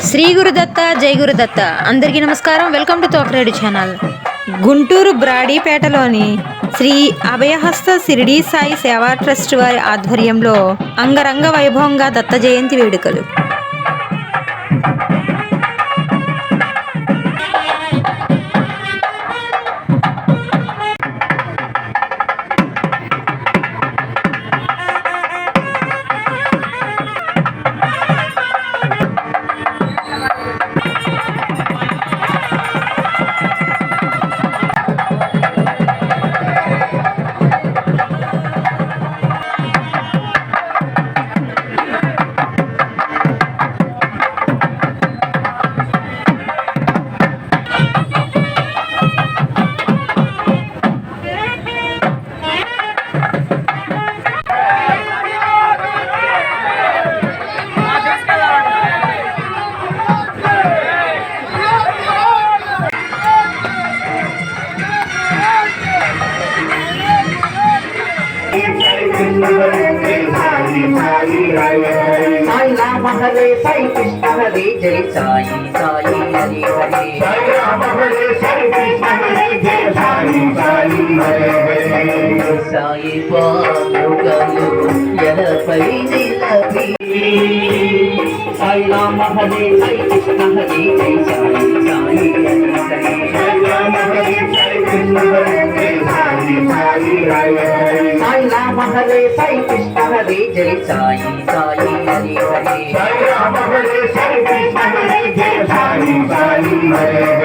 శ్రీ గురుదత్త జై గురుదత్త అందరికీ నమస్కారం. Welcome to Thokaredi channel. Guntur బ్రాడీపేటలోని శ్రీ అభయహస్త షిరిడీ సాయి సేవా ట్రస్ట్ వారి ఆధ్వర్యంలో అంగరంగ వైభవంగా దత్త జయంతి వేడుకలు. साई राम हरे साई कृष्ण हरे जय साई साई हरे हरे साई राम हरे साई कृष्ण हरे जय साई साई हरे हरे साई पादुकलु यलपै निलपि साई राम हरे साई कृष्ण हरे जय साई साई हरे हरे साई राम हरे साई कृष्ण हरे जय साई साई हरे हरे साई राम हरे साई कृष्ण हरे जय साई साई हरे हरे साई राम हरे साई कृष्ण हरे जय साई साई हरे